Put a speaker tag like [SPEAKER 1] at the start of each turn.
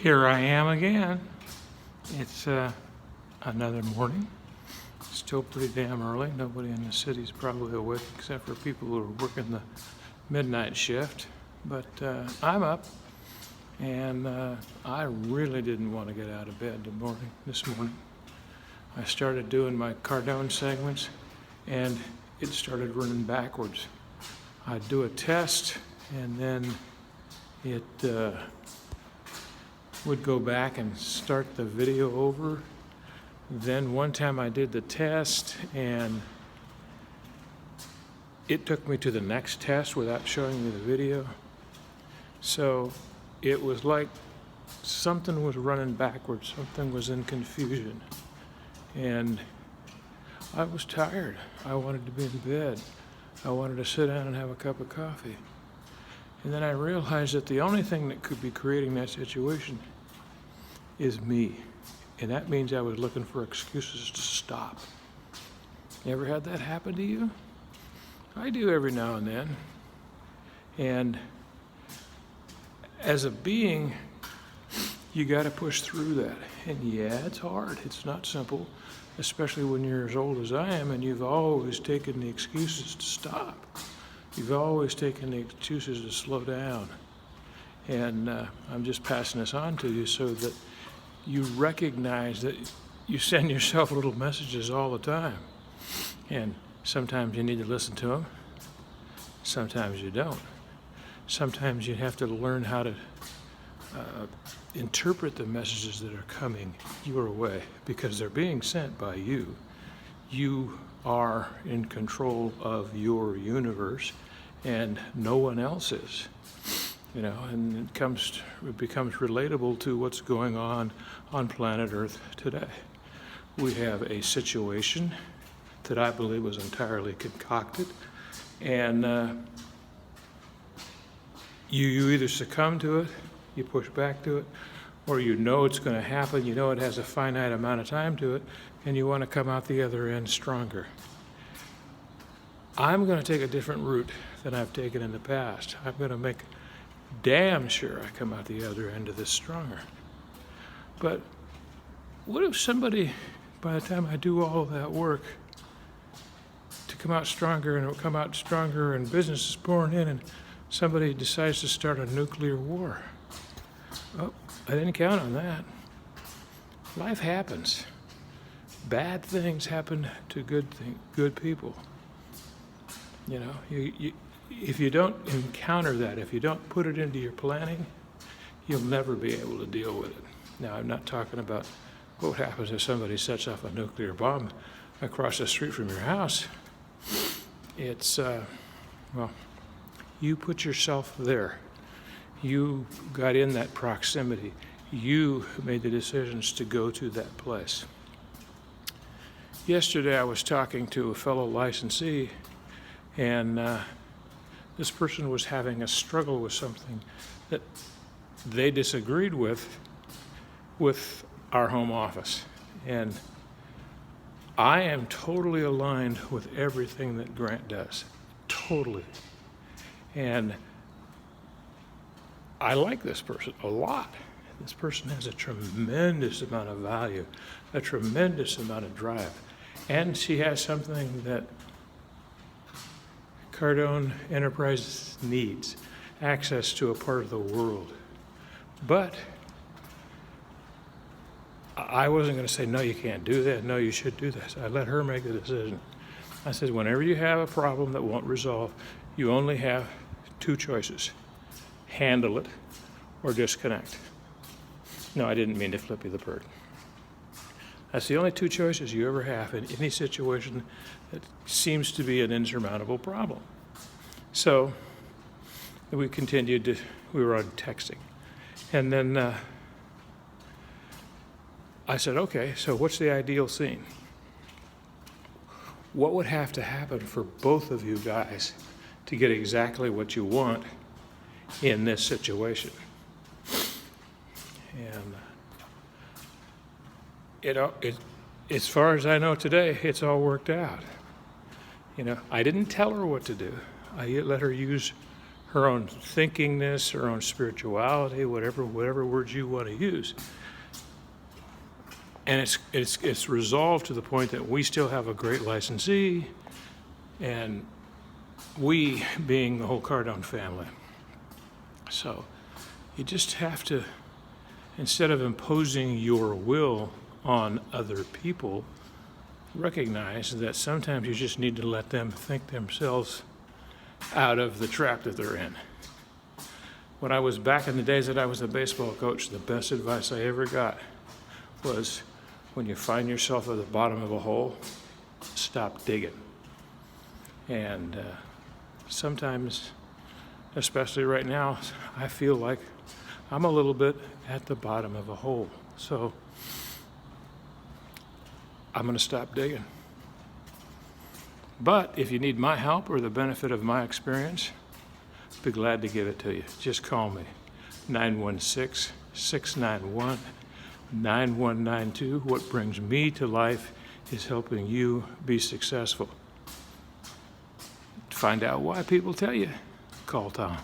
[SPEAKER 1] Here I am again. It's another morning. Still pretty damn early. Nobody in the city's probably awake except for people who are working the midnight shift. But I'm up, and I really didn't want to get out of bed this morning. I started doing my Cardone segments, and it started running backwards. I'd do a test, and then it would go back and start the video over. Then one time I did the test, and it took me to the next test without showing me the video. So it was like something was running backwards, something was in confusion. And I was tired. I wanted to be in bed. I wanted to sit down and have a cup of coffee. And then I realized that the only thing that could be creating that situation is me. And that means I was looking for excuses to stop. You ever had that happen to you? I do every now and then. And as a being, you got to push through that. And yeah, it's hard. It's not simple, especially when you're as old as I am and you've always taken the excuses to stop. You've always taken the excuses to slow down. And I'm just passing this on to you so that you recognize that you send yourself little messages all the time. And sometimes you need to listen to them. Sometimes you don't. Sometimes you have to learn how to interpret the messages that are coming your way because they're being sent by you. You are in control of your universe, and no one else is. You know, and it becomes relatable to what's going on planet Earth today. We have a situation that I believe was entirely concocted, and you either succumb to it, you push back to it, or you know it's going to happen, you know it has a finite amount of time to it, and you want to come out the other end stronger. I'm going to take a different route than I've taken in the past. I'm going to make damn sure I come out the other end of this stronger. But what if somebody, by the time I do all that work to come out stronger, and it'll come out stronger and business is pouring in, and somebody decides to start a nuclear war? Oh, I didn't count on that. Life happens. Bad things happen to good people. You know, if you don't encounter that, if you don't put it into your planning, you'll never be able to deal with it. Now, I'm not talking about what happens if somebody sets off a nuclear bomb across the street from your house. It's, well, you put yourself there. You got in that proximity. You made the decisions to go to that place. Yesterday, I was talking to a fellow licensee, and this person was having a struggle with something that they disagreed with our home office. And I am totally aligned with everything that Grant does. Totally. And I like this person a lot. This person has a tremendous amount of value, a tremendous amount of drive. And she has something that Cardone Enterprises needs, access to a part of the world. But I wasn't going to say, no, you can't do that. No, you should do this. I let her make the decision. I said, whenever you have a problem that won't resolve, you only have two choices: handle it or disconnect. No, I didn't mean to flip you the bird. That's the only two choices you ever have in any situation that seems to be an insurmountable problem. So we were on texting. And then I said, okay, so what's the ideal scene? What would have to happen for both of you guys to get exactly what you want in this situation? And as far as I know today, it's all worked out. You know, I didn't tell her what to do. I let her use her own thinkingness, her own spirituality, whatever words you want to use. And it's resolved to the point that we still have a great licensee, and we being the whole Cardone family. So you just have to, instead of imposing your will on other people, recognize that sometimes you just need to let them think themselves out of the trap that they're in. When I was back in the days that I was a baseball coach, the best advice I ever got was, when you find yourself at the bottom of a hole, stop digging. And sometimes, especially right now, I feel like I'm a little bit at the bottom of a hole. So I'm going to stop digging. But if you need my help or the benefit of my experience, I'd be glad to give it to you. Just call me, 916-691-9192. What brings me to life is helping you be successful. To find out why people tell you, call Tom.